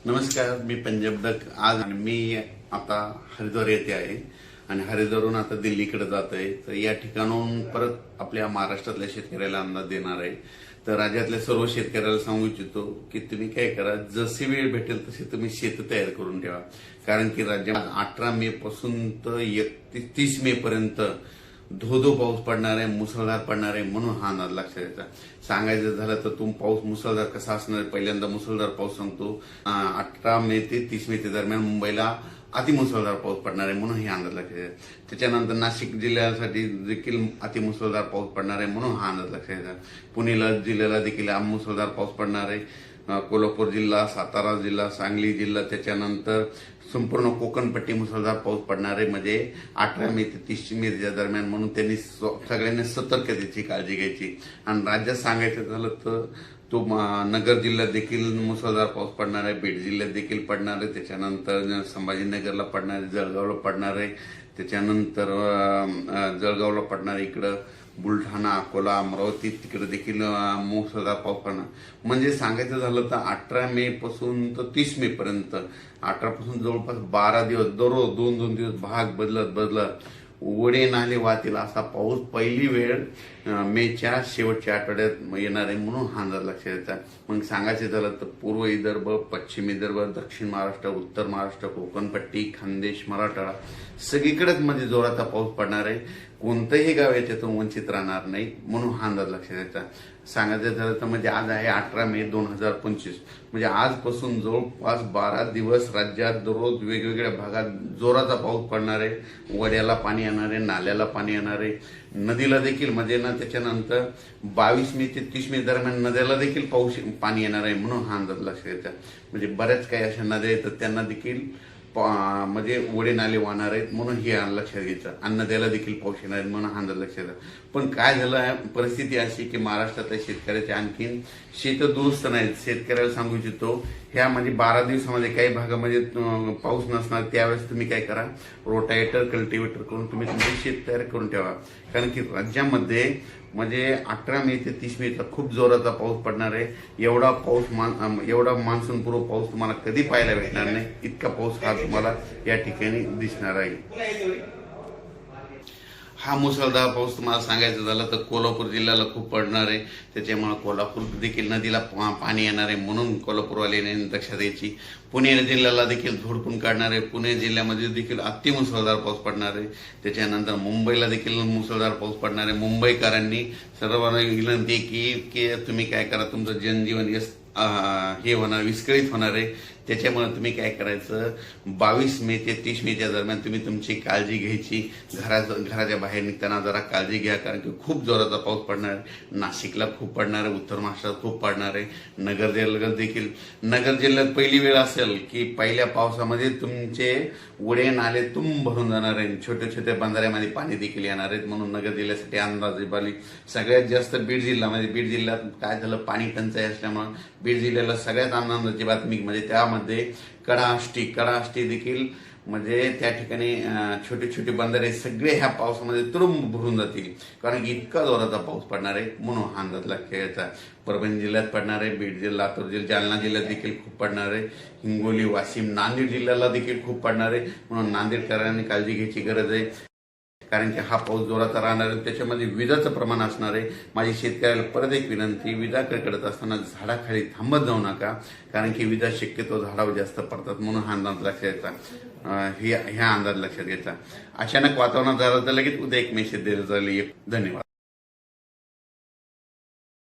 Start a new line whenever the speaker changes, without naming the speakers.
नमस्कार, मी पंजाब डक आज आणि मी आता हरिद्वार येथे आहे आणि हरिद्वारहून आता दिल्लीकडे जात आहे. तर या ठिकाणून परत आपल्या महाराष्ट्रातल्या शेतकऱ्याला अंदाज देणार आहे. तर राज्यातल्या सर्व शेतकऱ्याला सांगू इच्छितो की तुम्ही काय करा, जशी वेळ भेटेल तशी तुम्ही शेत तयार करून ठेवा. कारण की राज्यात 18 मे पासून तर 31 मे पर्यंत धो पाऊस पडणार आहे, मुसळधार पडणार आहे. म्हणून हा अंदाज लक्षात घ्यायचा. सांगायचं झालं तर पाऊस मुसळधार कसा असणार आहे, पहिल्यांदा मुसळधार पाऊस सांगतो. 18 मे ते 30 मे दरम्यान मुंबईला अतिमुसळधार पाऊस पडणार आहे, म्हणून हे अंदाज लक्षात घ्यायचा. त्याच्यानंतर नाशिक जिल्ह्यासाठी देखील अतिमुसळधार पाऊस पडणार आहे, म्हणून हा अंदाज लक्षात घ्यायचा. पुणे जिल्ह्याला देखील मुसळधार पाऊस पडणार आहे. कोल्हापूर जिल्हा, सातारा जिल्हा, सांगली जिल्हा, त्याच्यानंतर संपूर्ण कोकणपट्टी मुसळधार पाऊस पडणार आहे. म्हणजे 18 मे ते 30 मे दरम्यान. म्हणून त्यांनी सगळ्यांनी सतर्कतेची काळजी घ्यायची. आणि राज्यात सांगायचं झालं तर नगर जिल्ह्यात देखील मुसळधार पाऊस पडणार आहे, बीड जिल्ह्यात देखील पडणार आहे, त्याच्यानंतर संभाजीनगरला पडणार आहे, जळगावला पडणार आहे, त्याच्यानंतर जळगावला पडणार आहे, इकडं बुलढाणा, अकोला, अमरावती तिकडे देखील मुसळधार पाऊस पडणार. म्हणजे सांगायचं झालं तर 18 मे पासून तर 30 मे पर्यंत, 18 पासून जवळपास 12 दिवस दररोज 2-2 दिवस भाग बदलत ओढे नाले वाहतील असा पाऊस पहिली वेळ मेच्या शेवटच्या आठवड्यात येणार आहे. म्हणून हा अंदाज लक्षात घ्यायचा. मग सांगायचं झालं तर पूर्व विदर्भ, पश्चिम विदर्भ, दक्षिण महाराष्ट्र, उत्तर महाराष्ट्र, कोकणपट्टी, खानदेश, मराठवाडा सगळीकडेच म्हणजे जोराचा पाऊस पडणार आहे. कोणतंही गाव याच्यातून वंचित राहणार नाही. म्हणून हा अंदाज लक्षात घ्यायचा. सांगायचं झालं तर म्हणजे आज आहे 18 मे 2025. म्हणजे आजपासून जवळपास 12 दिवस राज्यात दररोज वेगवेगळ्या भागात जोराचा पाऊस पडणार आहे. वड्याला पाणी येणार आहे, नाल्याला पाणी येणार आहे, नदीला देखील. म्हणजे ना त्याच्यानंतर 22 मे ते 30 मे दरम्यान नद्याला देखील पाणी येणार आहे. म्हणून हा अंदाज लक्षात घ्यायचा. म्हणजे बऱ्याच काही अशा नद्या आहेत तर त्यांना देखील म्हणजे ओढे नाले वाहणार आहेत, म्हणून हे लक्षात घ्यायचं. आणि नद्याला देखील पाऊस येणार आहे, म्हणून हा अंदाज लक्षात घ्यायचा. पण काय झालं, परिस्थिती अशी की महाराष्ट्रातल्या शेतकऱ्याचे आणखीन शेत दुरुस्त नाहीत. शेतकऱ्याला सांगू इच्छितो, ह्या म्हणजे 12 दिवसामध्ये काही भागामध्ये पाऊस नसणार. त्यावेळेस तुम्ही काय करा, रोटावेटर, कल्टिवेटर करून तुम्ही तुमचे शेत तयार करून ठेवा. कारण की राज्यामध्ये म्हणजे 18 मे ते 30 मेचा खूप जोराचा पाऊस पडणार आहे. एवढा मान्सूनपूर्व पाऊस तुम्हाला कधी पाहायला भेटणार नाही. इतका पाऊस हा तुम्हाला या ठिकाणी दिसणार आहे. हा मुसळधार पाऊस तुम्हाला सांगायचं झालं तर कोल्हापूर जिल्ह्याला खूप पडणार आहे. त्याच्यामुळे कोल्हापूर देखील नदीला पाणी येणार आहे, म्हणून कोल्हापूरवाल्याने लक्षात द्यायची. पुणे जिल्ह्याला देखील झोडपून काढणार आहे. पुणे जिल्ह्यामध्ये देखील अतिमुसळधार पाऊस पडणार आहे. त्याच्यानंतर मुंबईला देखील मुसळधार पाऊस पडणार आहे. मुंबईकरांनी सर्वांना विनंती की तुम्ही काय करा, तुमचं जनजीवन हे होणार, विस्कळीत होणार आहे. त्याच्यामुळे तुम्ही काय करायचं, 22 मे ते 30 मेच्या दरम्यान तुम्ही तुमची काळजी घ्यायची. घराच्या बाहेर निघताना जरा काळजी घ्या, कारण की खूप जोराचा पाऊस पडणार आहे. नाशिकला खूप पडणार आहे, उत्तर महाराष्ट्रात खूप पडणार आहे. नगर जिल्ह्यात पहिली वेळ असेल की पहिल्या पावसामध्ये तुमचे ओढे नाले भरून जाणार आहे. छोट्या छोट्या बंधाऱ्यामध्ये पाणी देखील येणार आहेत. म्हणून नगर जिल्ह्यासाठी अंदाजे बाली सगळ्यात जास्त बीड जिल्ह्यात काय झालं, पाणी टंचाई असल्यामुळे बीड जिल्ह्याला सगळ्यात आनंदाची बातमी म्हणजे त्यामध्ये कडाष्टी देखील, म्हणजे त्या ठिकाणी छोटे छोटे बंधारे सगळे ह्या पावसामध्ये तुडुंब भरून जातील. कारण की इतका जोराचा पाऊस पडणार आहे. म्हणून हा अंदाज लक्षात घ्यायचा. परभणी जिल्ह्यात पडणार आहे, बीड जिल्हा, लातूर जिल्हा, जालना जिल्ह्यात देखील खूप पडणार आहे. हिंगोली, वाशिम, नांदेड जिल्ह्याला देखील खूप पडणार आहे. म्हणून नांदेडकरांनी काळजी घ्यायची गरज आहे. कारण की हा पाऊस जोराचा राहणार आहे. त्याच्यामध्ये विजाचं प्रमाण असणार आहे. माझी शेतकऱ्याला परत एक विनंती, विजा कडकडत असताना झाडाखाली थांबत जाऊ नका. कारण की विजा शक्यतो झाडावर जास्त पडतात. म्हणून हा अंदाज लक्षात घ्यायचा. ह्या अंदाज लक्षात घ्यायचा. अचानक वातावरणात झालं तर लगेच उद्या एक मेसेज दिला जाईल. धन्यवाद.